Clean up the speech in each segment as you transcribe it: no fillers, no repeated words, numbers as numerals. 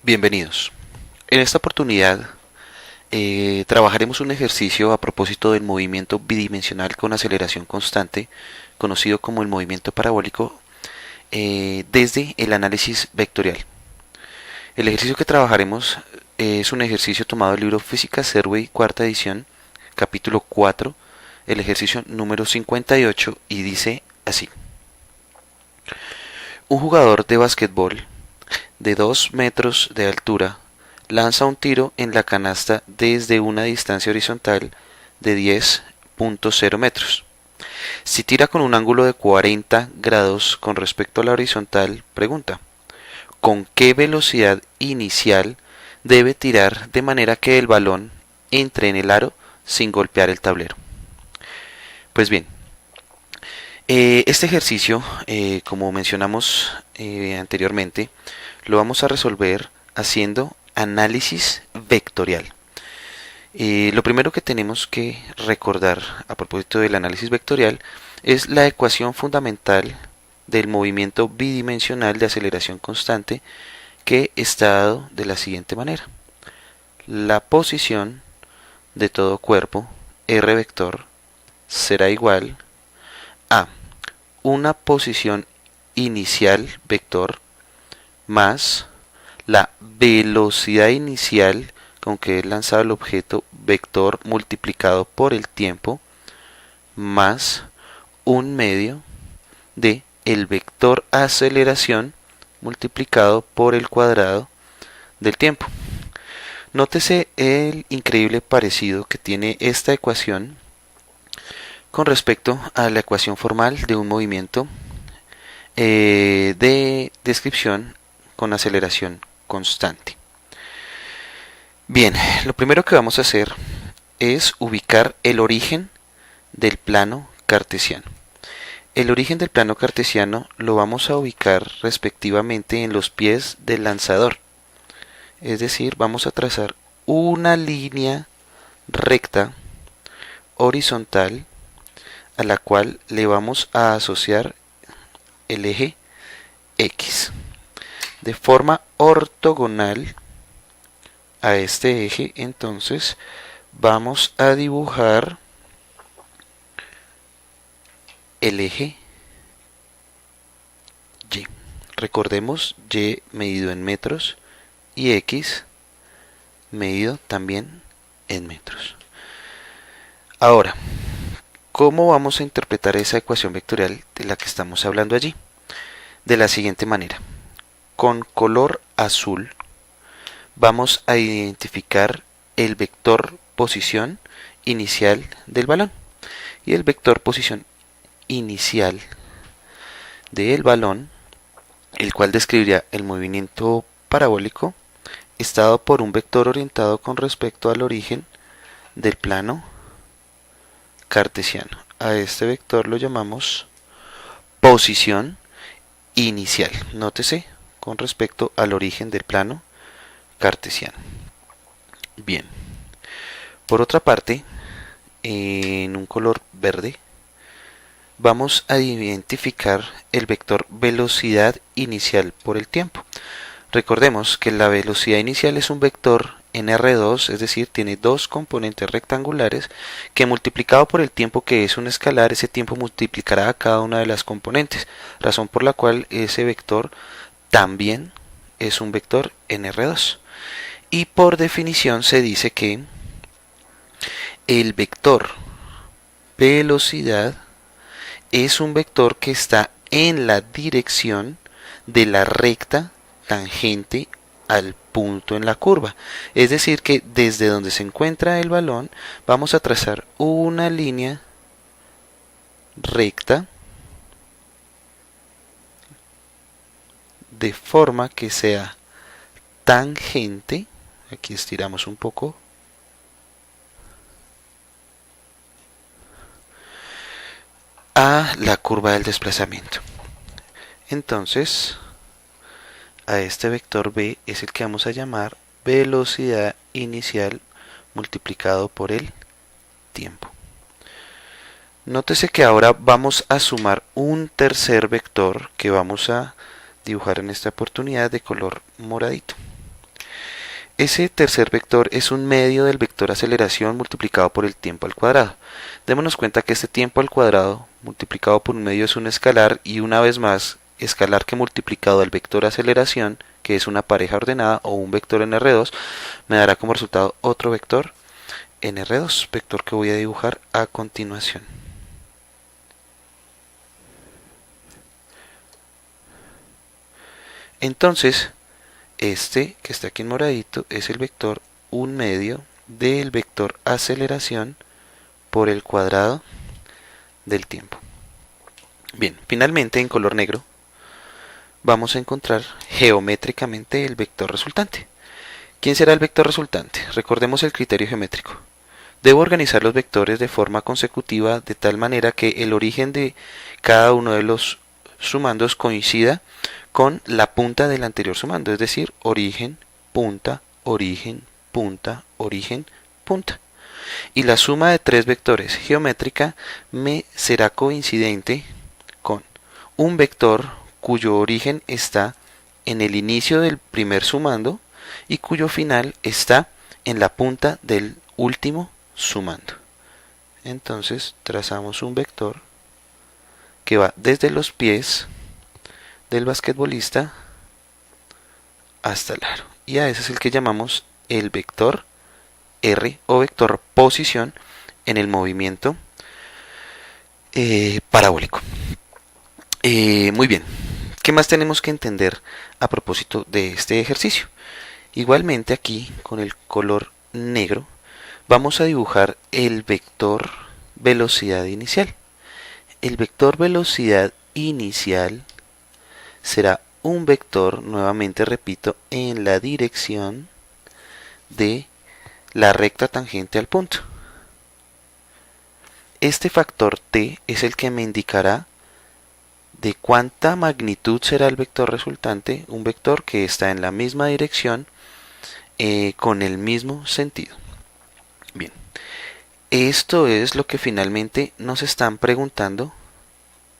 Bienvenidos. En esta oportunidad trabajaremos un ejercicio a propósito del movimiento bidimensional con aceleración constante, conocido como el movimiento parabólico, desde el análisis vectorial. El ejercicio que trabajaremos es un ejercicio tomado del libro Física Serway, cuarta edición, capítulo 4, el ejercicio número 58, y dice así. Un jugador de basquetbol de 2 metros de altura lanza un tiro en la canasta desde una distancia horizontal de 10.0 metros. Si tira con un ángulo de 40 grados con respecto a la horizontal, pregunta, ¿con qué velocidad inicial debe tirar de manera que el balón entre en el aro sin golpear el tablero? Pues bien, este ejercicio, como mencionamos anteriormente, lo vamos a resolver haciendo análisis vectorial. Lo primero que tenemos que recordar a propósito del análisis vectorial es la ecuación fundamental del movimiento bidimensional de aceleración constante, que está dado de la siguiente manera. La posición de todo cuerpo r vector será igual a una posición inicial vector más la velocidad inicial con que es lanzado el objeto vector multiplicado por el tiempo más un medio de el vector aceleración multiplicado por el cuadrado del tiempo. Nótese el increíble parecido que tiene esta ecuación con respecto a la ecuación formal de un movimiento de descripción con aceleración constante. Bien, lo primero que vamos a hacer es ubicar el origen del plano cartesiano. El origen del plano cartesiano lo vamos a ubicar respectivamente en los pies del lanzador. Es decir, vamos a trazar una línea recta horizontal a la cual le vamos a asociar el eje X. De forma ortogonal a este eje, entonces vamos a dibujar el eje Y. Recordemos, Y medido en metros y X medido también en metros. Ahora, ¿cómo vamos a interpretar esa ecuación vectorial de la que estamos hablando allí? De la siguiente manera. Con color azul vamos a identificar el vector posición inicial del balón. Y el vector posición inicial del balón, el cual describiría el movimiento parabólico, está dado por un vector orientado con respecto al origen del plano cartesiano. A este vector lo llamamos posición inicial. Nótese, con respecto al origen del plano cartesiano. Bien. Por otra parte, en un color verde, vamos a identificar el vector velocidad inicial por el tiempo. Recordemos que la velocidad inicial es un vector en R2, es decir, tiene dos componentes rectangulares que multiplicado por el tiempo, que es un escalar, ese tiempo multiplicará a cada una de las componentes, razón por la cual ese vector también es un vector en R2. Y por definición se dice que el vector velocidad es un vector que está en la dirección de la recta tangente al punto en la curva. Es decir, que desde donde se encuentra el balón vamos a trazar una línea recta de forma que sea tangente. Aquí estiramos un poco. A la curva del desplazamiento. Entonces, a este vector B es el que vamos a llamar velocidad inicial multiplicado por el tiempo. Nótese que ahora vamos a sumar un tercer vector que vamos a dibujar en esta oportunidad de color moradito. ese tercer vector es un medio del vector aceleración multiplicado por el tiempo al cuadrado. Démonos cuenta que este tiempo al cuadrado multiplicado por un medio es un escalar, y una vez más, escalar que multiplicado al vector aceleración, que es una pareja ordenada o un vector en R2, me dará como resultado otro vector en R2, vector que voy a dibujar a continuación. Entonces, este que está aquí en moradito es el vector 1/2 del vector aceleración por el cuadrado del tiempo. Bien, finalmente en color negro vamos a encontrar geométricamente el vector resultante. ¿Quién será el vector resultante? Recordemos el criterio geométrico. Debo organizar los vectores de forma consecutiva de tal manera que el origen de cada uno de los sumandos coincida con la punta del anterior sumando, es decir, origen, punta, origen, punta, origen, punta. Y la suma de tres vectores geométrica me será coincidente con un vector cuyo origen está en el inicio del primer sumando y cuyo final está en la punta del último sumando. Entonces trazamos un vector que va desde los pies del basquetbolista hasta el aro, y a ese es el que llamamos el vector R o vector posición en el movimiento parabólico. Muy bien, ¿qué más tenemos que entender a propósito de este ejercicio? Igualmente aquí con el color negro vamos a dibujar el vector velocidad inicial. El vector velocidad inicial será un vector, nuevamente repito, en la dirección de la recta tangente al punto. Este factor t es el que me indicará de cuánta magnitud será el vector resultante, un vector que está en la misma dirección con el mismo sentido. Bien, esto es lo que finalmente nos están preguntando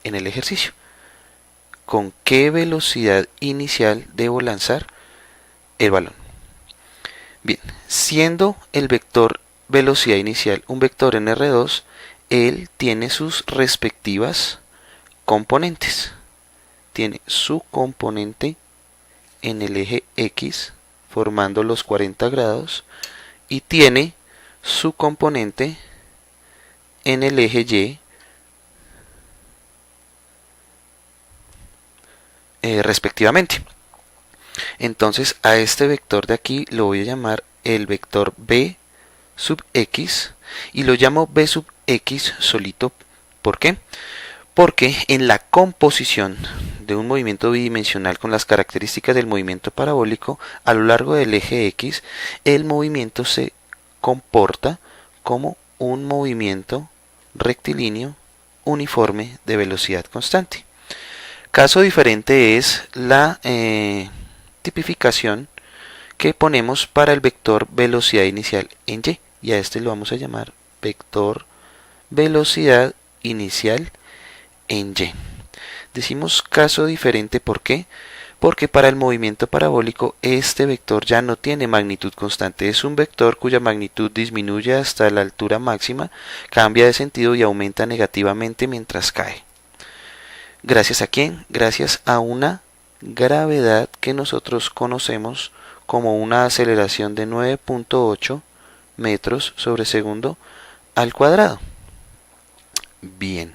en el ejercicio. ¿Con qué velocidad inicial debo lanzar el balón? Bien, siendo el vector velocidad inicial un vector en R2, él tiene sus respectivas componentes. Tiene su componente en el eje X, formando los 40 grados, y tiene su componente en el eje Y, respectivamente. Entonces a este vector de aquí lo voy a llamar el vector B sub X, y lo llamo B sub X solito. ¿Por qué? Porque en la composición de un movimiento bidimensional con las características del movimiento parabólico a lo largo del eje X, el movimiento se comporta como un movimiento rectilíneo uniforme de velocidad constante. Caso diferente es la tipificación que ponemos para el vector velocidad inicial en Y, y a este lo vamos a llamar vector velocidad inicial en Y. Decimos caso diferente, ¿por qué? Porque para el movimiento parabólico este vector ya no tiene magnitud constante, es un vector cuya magnitud disminuye hasta la altura máxima, cambia de sentido y aumenta negativamente mientras cae. ¿Gracias a quién? Gracias a una gravedad que nosotros conocemos como una aceleración de 9.8 metros sobre segundo al cuadrado. Bien.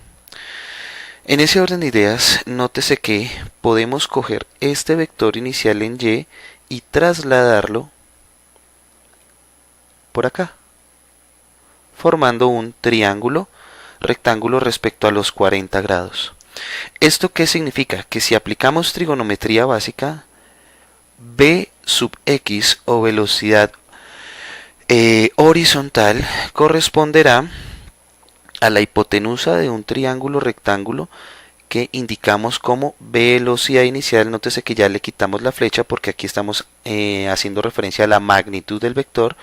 En ese orden de ideas, nótese que podemos coger este vector inicial en Y y trasladarlo por acá, formando un triángulo rectángulo respecto a los 40 grados. ¿Esto qué significa? Que si aplicamos trigonometría básica, B sub X o velocidad horizontal corresponderá a la hipotenusa de un triángulo rectángulo que indicamos como velocidad inicial. Nótese que ya le quitamos la flecha porque aquí estamos haciendo referencia a la magnitud del vector,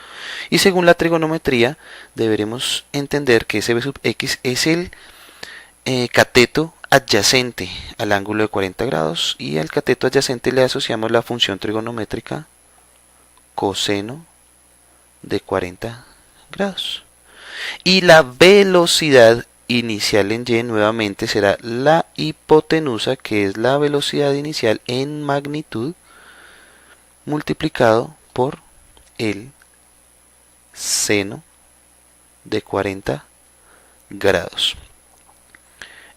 y según la trigonometría deberemos entender que ese B sub X es el cateto adyacente al ángulo de 40 grados, y al cateto adyacente le asociamos la función trigonométrica coseno de 40 grados. Y la velocidad inicial en y nuevamente será la hipotenusa, que es la velocidad inicial en magnitud, multiplicado por el seno de 40 grados.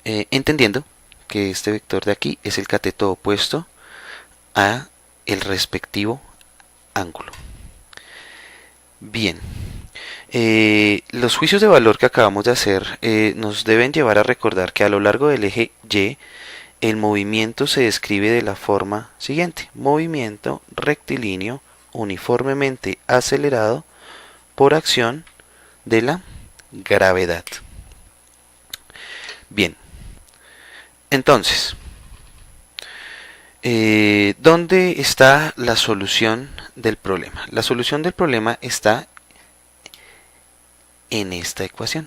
Entendiendo que este vector de aquí es el cateto opuesto a el respectivo ángulo. Bien, los juicios de valor que acabamos de hacer nos deben llevar a recordar que a lo largo del eje Y el movimiento se describe de la forma siguiente: movimiento rectilíneo uniformemente acelerado por acción de la gravedad. Bien, entonces, ¿dónde está la solución del problema? La solución del problema está en esta ecuación,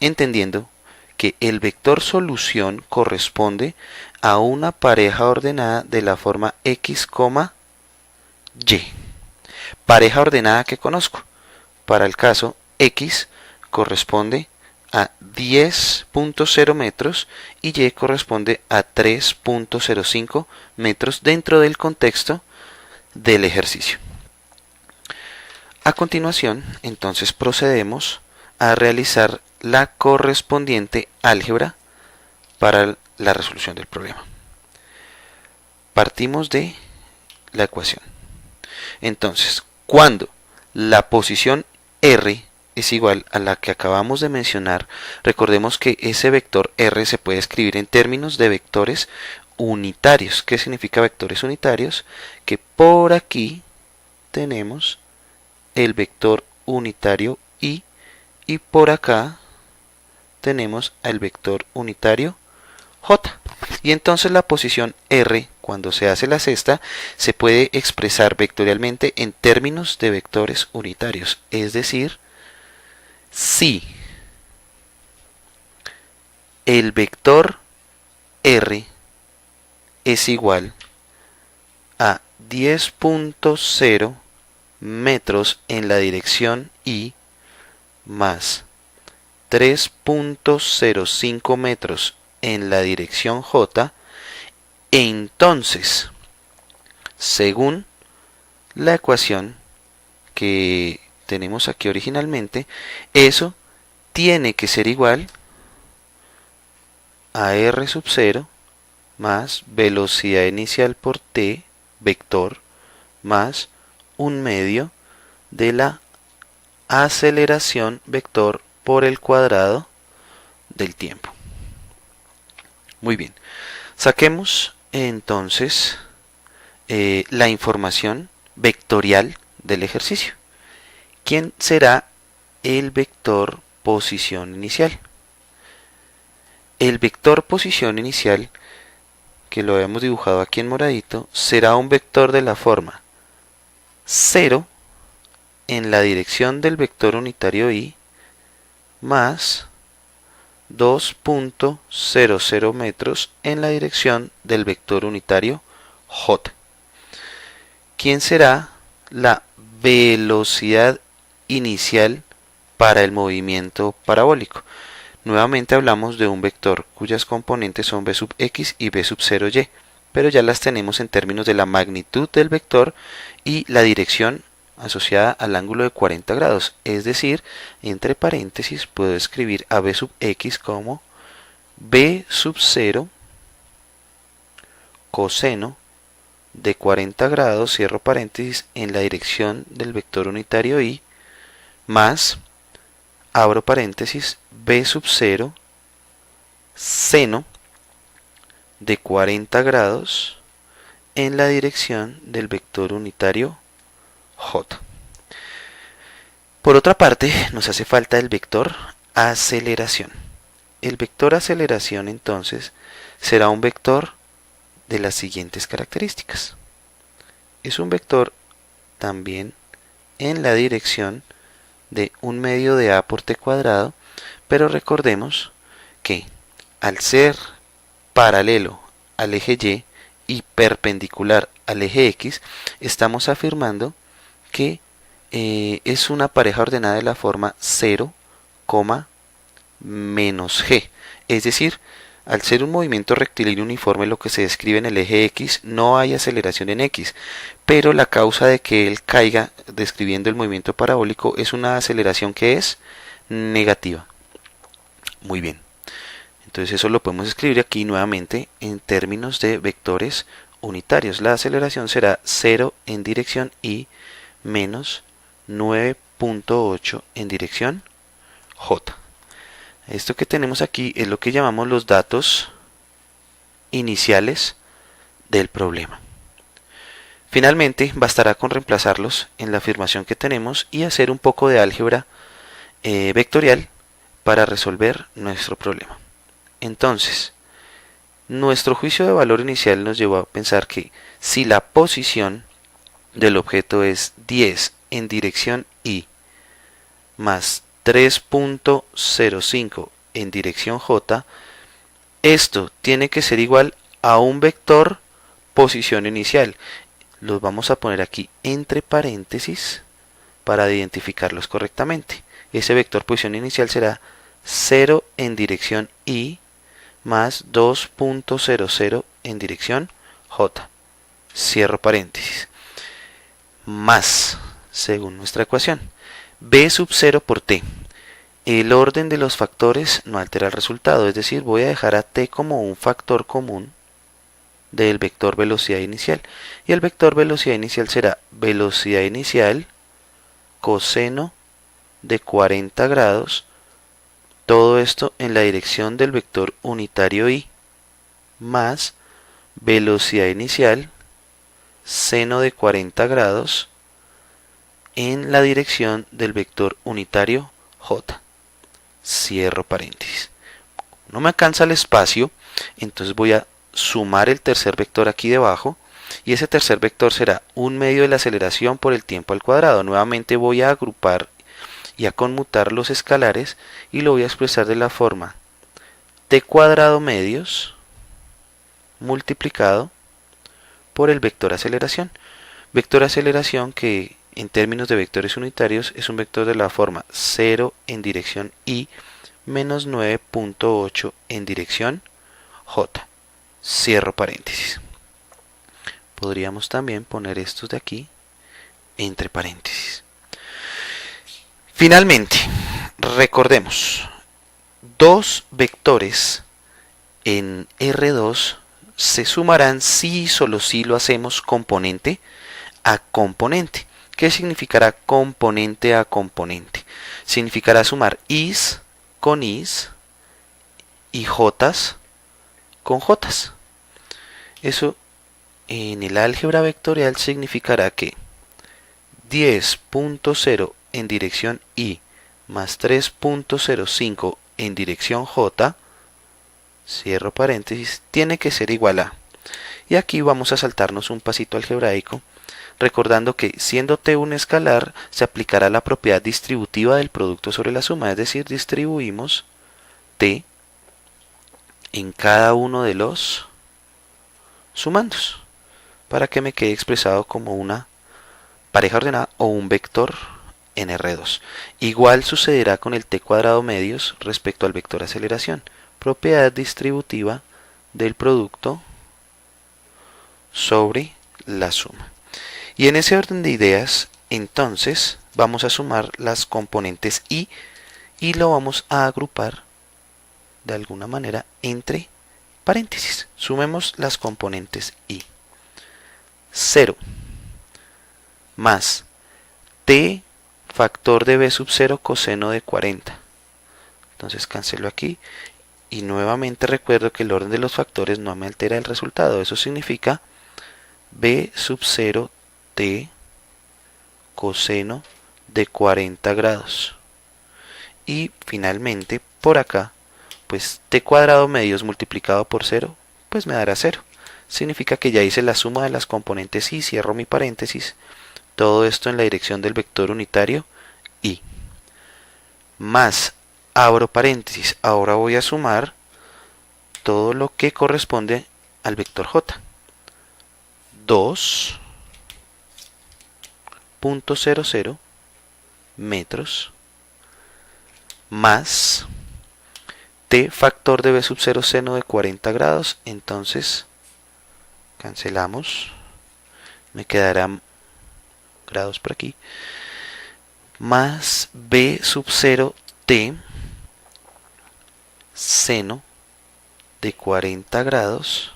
entendiendo que el vector solución corresponde a una pareja ordenada de la forma x, y. Pareja ordenada que conozco. Para el caso x corresponde a 10.0 metros y y corresponde a 3.05 metros dentro del contexto del ejercicio. A continuación, entonces procedemos a realizar la correspondiente álgebra para la resolución del problema. Partimos de la ecuación. Entonces, cuando la posición R es igual a la que acabamos de mencionar, recordemos que ese vector R se puede escribir en términos de vectores unitarios. ¿Qué significa vectores unitarios? Que por aquí tenemos el vector unitario y por acá tenemos el vector unitario j. Y entonces la posición R, cuando se hace la cesta, se puede expresar vectorialmente en términos de vectores unitarios. Es decir, si el vector R es igual a 10.0 metros en la dirección y más 3.05 metros en la dirección j, entonces, según la ecuación que tenemos aquí originalmente, eso tiene que ser igual a r sub 0 más velocidad inicial por t, vector, más un medio de la aceleración vector por el cuadrado del tiempo. Muy bien, saquemos entonces la información vectorial del ejercicio. ¿Quién será el vector posición inicial? El vector posición inicial, que lo habíamos dibujado aquí en moradito, será un vector de la forma 0 en la dirección del vector unitario y más 2.00 metros en la dirección del vector unitario j. ¿Quién será la velocidad inicial para el movimiento parabólico? Nuevamente hablamos de un vector cuyas componentes son b sub x y b sub 0y, pero ya las tenemos en términos de la magnitud del vector y la dirección asociada al ángulo de 40 grados, es decir, entre paréntesis puedo escribir a b sub x como b sub 0 coseno de 40 grados, cierro paréntesis, en la dirección del vector unitario y más, abro paréntesis, b sub 0 seno de 40 grados en la dirección del vector unitario j. Por otra parte, nos hace falta el vector aceleración. El vector aceleración entonces será un vector de las siguientes características. Es un vector también en la dirección de un medio de a por t cuadrado, pero recordemos que al ser paralelo al eje y y perpendicular al eje X, estamos afirmando que es una pareja ordenada de la forma 0, menos g. Es decir, al ser un movimiento rectilíneo uniforme, lo que se describe en el eje X, no hay aceleración en X, pero la causa de que él caiga describiendo el movimiento parabólico es una aceleración que es negativa. Muy bien. Entonces eso lo podemos escribir aquí nuevamente en términos de vectores unitarios. La aceleración será 0 en dirección y menos 9.8 en dirección J. Esto que tenemos aquí es lo que llamamos los datos iniciales del problema. Finalmente, bastará con reemplazarlos en la afirmación que tenemos y hacer un poco de álgebra vectorial para resolver nuestro problema. Entonces, nuestro juicio de valor inicial nos llevó a pensar que si la posición del objeto es 10 en dirección Y más 3.05 en dirección J, esto tiene que ser igual a un vector posición inicial. Los vamos a poner aquí entre paréntesis para identificarlos correctamente. Ese vector posición inicial será 0 en dirección Y más 2.00 en dirección J. Cierro paréntesis. Más, según nuestra ecuación, B sub 0 por T. El orden de los factores no altera el resultado, es decir, voy a dejar a T como un factor común del vector velocidad inicial. Y el vector velocidad inicial será velocidad inicial coseno de 40 grados, todo esto en la dirección del vector unitario Y, más velocidad inicial seno de 40 grados en la dirección del vector unitario J. Cierro paréntesis. No me alcanza el espacio, entonces voy a sumar el tercer vector aquí debajo, y ese tercer vector será 1/2 de la aceleración por el tiempo al cuadrado. Nuevamente voy a agrupar y a conmutar los escalares y lo voy a expresar de la forma t cuadrado medios multiplicado por el vector aceleración. Vector aceleración que en términos de vectores unitarios es un vector de la forma 0 en dirección Y menos 9.8 en dirección J. Cierro paréntesis. Podríamos también poner estos de aquí entre paréntesis. Finalmente, recordemos, dos vectores en R2 se sumarán si y solo si lo hacemos componente a componente. ¿Qué significará componente a componente? Significará sumar is con is y jotas con jotas. Eso en el álgebra vectorial significará que 10.0 en dirección Y más 3.05 en dirección J, cierro paréntesis, tiene que ser igual a. Y aquí vamos a saltarnos un pasito algebraico, recordando que siendo t un escalar, se aplicará la propiedad distributiva del producto sobre la suma, es decir, distribuimos t en cada uno de los sumandos, para que me quede expresado como una pareja ordenada o un vector en R2. Igual sucederá con el t cuadrado medios respecto al vector aceleración, propiedad distributiva del producto sobre la suma. Y en ese orden de ideas, entonces vamos a sumar las componentes y lo vamos a agrupar de alguna manera entre paréntesis. Sumemos las componentes y. 0 más t factor de b sub 0 coseno de 40. Entonces cancelo aquí y nuevamente recuerdo que el orden de los factores no me altera el resultado. Eso significa b sub 0 t coseno de 40 grados. Y finalmente por acá, pues t cuadrado medios multiplicado por 0, pues me dará 0. Significa que ya hice la suma de las componentes y cierro mi paréntesis. Todo esto en la dirección del vector unitario y. Más, abro paréntesis, ahora voy a sumar todo lo que corresponde al vector j. 2.00 metros más t factor de b sub 0 seno de 40 grados. Entonces cancelamos, me quedarán grados por aquí, más b sub 0 t seno de 40 grados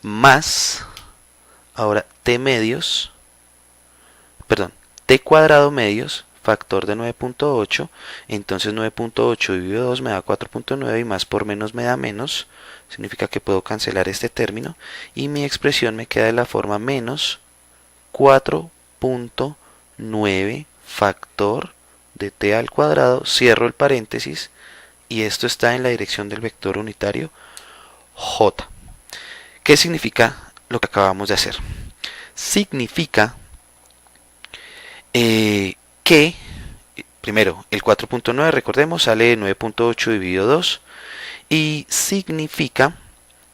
más, ahora t medios, perdón, t cuadrado medios, factor de 9.8, entonces 9.8 dividido 2 me da 4.9 y más por menos me da menos, significa que puedo cancelar este término y mi expresión me queda de la forma menos 4.9 factor de t al cuadrado, cierro el paréntesis y esto está en la dirección del vector unitario j. ¿Qué significa lo que acabamos de hacer? Significa que, primero, el 4.9, recordemos, sale de 9.8 dividido 2 y significa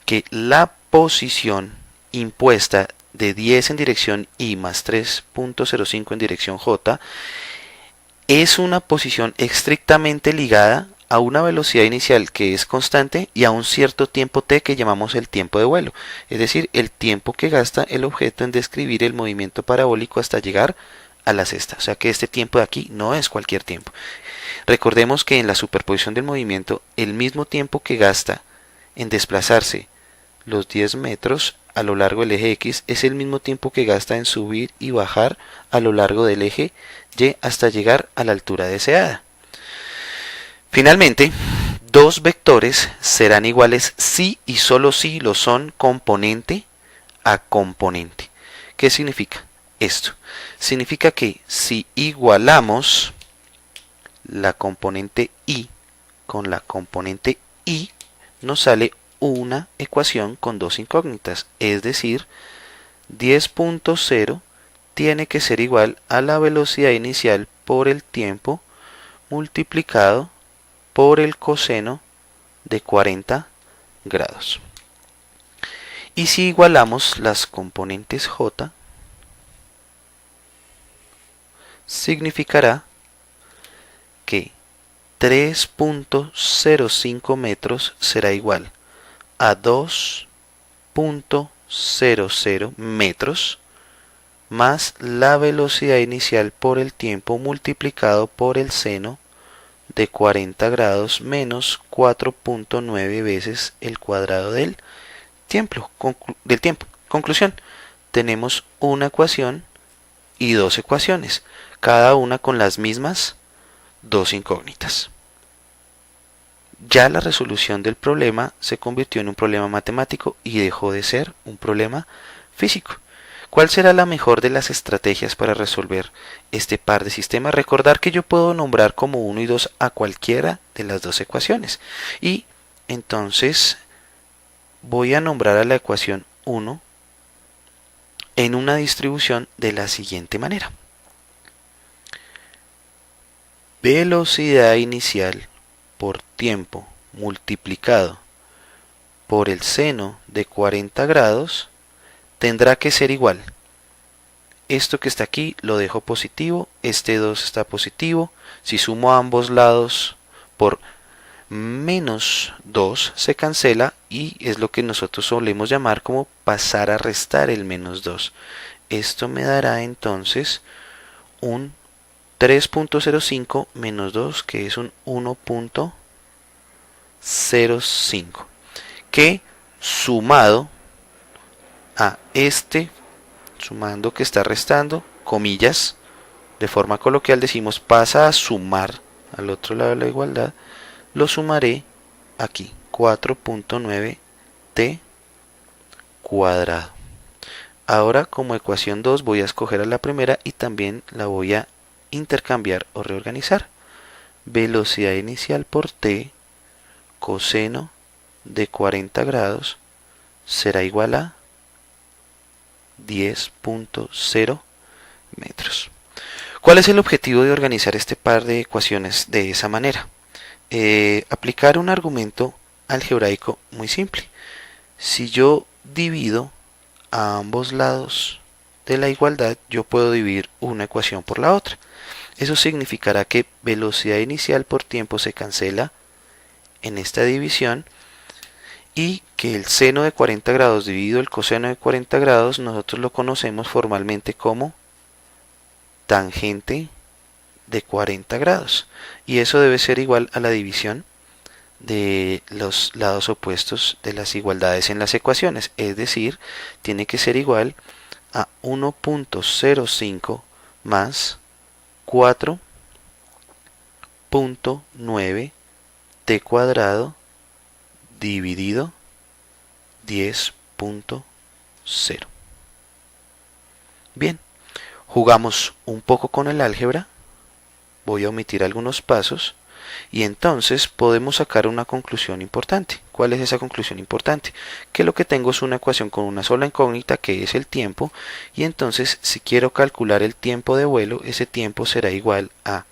que la posición impuesta de 10 en dirección y más 3.05 en dirección j es una posición estrictamente ligada a una velocidad inicial que es constante y a un cierto tiempo t que llamamos el tiempo de vuelo, es decir, el tiempo que gasta el objeto en describir el movimiento parabólico hasta llegar a la cesta. O sea que este tiempo de aquí no es cualquier tiempo. Recordemos que en la superposición del movimiento, el mismo tiempo que gasta en desplazarse los 10 metros a lo largo del eje X es el mismo tiempo que gasta en subir y bajar a lo largo del eje Y hasta llegar a la altura deseada. Finalmente, dos vectores serán iguales si y solo si lo son componente a componente. ¿Qué significa esto? Significa que si igualamos la componente y con la componente y, nos sale una ecuación con dos incógnitas, es decir, 10.0 tiene que ser igual a la velocidad inicial por el tiempo multiplicado por el coseno de 40 grados. Y si igualamos las componentes j, significará que 3.05 metros será igual a 2.00 metros más la velocidad inicial por el tiempo multiplicado por el seno de 40 grados menos 4.9 veces el cuadrado del tiempo. Conclusión, tenemos una ecuación y dos ecuaciones, cada una con las mismas dos incógnitas. Ya la resolución del problema se convirtió en un problema matemático y dejó de ser un problema físico. ¿Cuál será la mejor de las estrategias para resolver este par de sistemas? Recordar que yo puedo nombrar como 1 y 2 a cualquiera de las dos ecuaciones. Y entonces voy a nombrar a la ecuación 1 en una distribución de la siguiente manera. Velocidad inicial por tiempo multiplicado por el seno de 40 grados tendrá que ser igual. Esto que está aquí lo dejo positivo, este 2 está positivo. Si sumo a ambos lados por menos 2 se cancela y es lo que nosotros solemos llamar como pasar a restar el menos 2. Esto me dará entonces un 3.05 menos 2 que es un 1.05 que sumado a este, sumando que está restando, comillas, de forma coloquial decimos pasa a sumar al otro lado de la igualdad, lo sumaré aquí, 4.9 t cuadrado. Ahora como ecuación 2 voy a escoger a la primera y también la voy a intercambiar o reorganizar. Velocidad inicial por t coseno de 40 grados será igual a 10.0 metros. ¿Cuál es el objetivo de organizar este par de ecuaciones de esa manera? Aplicar un argumento algebraico muy simple. Si yo divido a ambos lados de la igualdad, yo puedo dividir una ecuación por la otra. Eso significará que velocidad inicial por tiempo se cancela en esta división y que el seno de 40 grados dividido el coseno de 40 grados nosotros lo conocemos formalmente como tangente de 40 grados. Y eso debe ser igual a la división de los lados opuestos de las igualdades en las ecuaciones. Es decir, tiene que ser igual a 1.05 más 4.9 t cuadrado dividido 10.0. Bien, jugamos un poco con el álgebra. Voy a omitir algunos pasos y entonces podemos sacar una conclusión importante. ¿Cuál es esa conclusión importante? Que lo que tengo es una ecuación con una sola incógnita, que es el tiempo, y entonces si quiero calcular el tiempo de vuelo, ese tiempo será igual a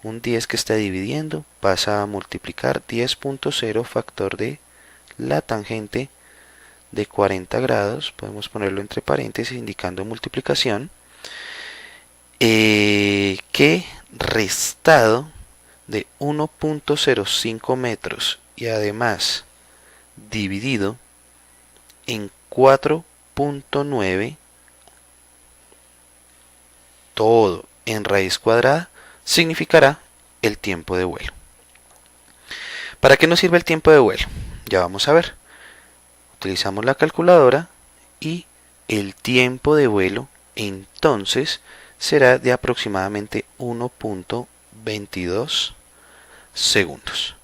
un 10 que está dividiendo, pasa a multiplicar 10.0 factor de la tangente de 40 grados, podemos ponerlo entre paréntesis indicando multiplicación, que restado de 1.05 metros y además dividido en 4.9 todo en raíz cuadrada significará el tiempo de vuelo. ¿Para qué nos sirve el tiempo de vuelo? Ya vamos a ver. Utilizamos la calculadora y el tiempo de vuelo entonces será de aproximadamente 1.22 segundos.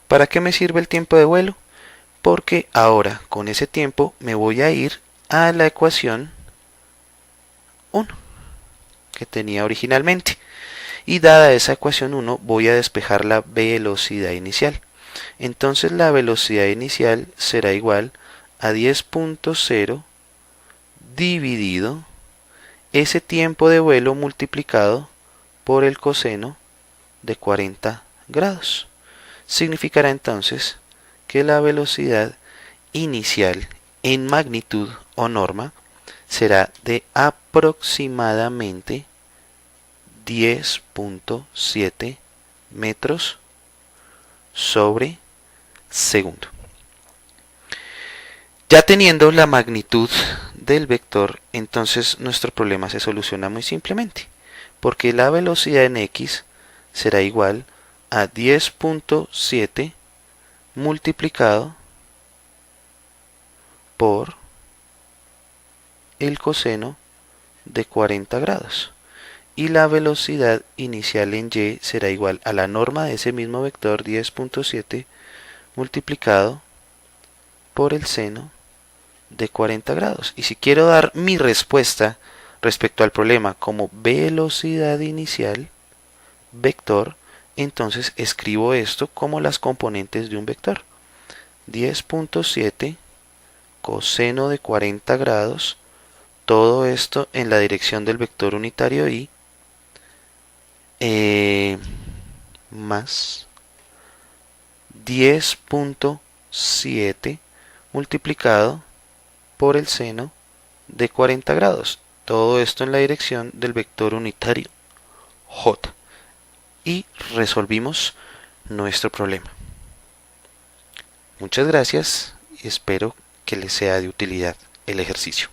¿Para qué me sirve el tiempo de vuelo? Porque ahora con ese tiempo me voy a ir a la ecuación 1 que tenía originalmente. Y dada esa ecuación 1 voy a despejar la velocidad inicial. Entonces la velocidad inicial será igual a 10.0 dividido ese tiempo de vuelo multiplicado por el coseno de 40 grados. Significará entonces que la velocidad inicial en magnitud o norma será de aproximadamente 10.7 metros sobre segundo. Ya teniendo la magnitud del vector, entonces nuestro problema se soluciona muy simplemente, porque la velocidad en x será igual a 10.7 multiplicado por el coseno de 40 grados. Y la velocidad inicial en y será igual a la norma de ese mismo vector 10.7 multiplicado por el seno de 40 grados. Y si quiero dar mi respuesta respecto al problema como velocidad inicial vector, entonces escribo esto como las componentes de un vector. 10.7 coseno de 40 grados, todo esto en la dirección del vector unitario y más 10.7 multiplicado por el seno de 40 grados. Todo esto en la dirección del vector unitario J. Y resolvimos nuestro problema. Muchas gracias y espero que les sea de utilidad el ejercicio.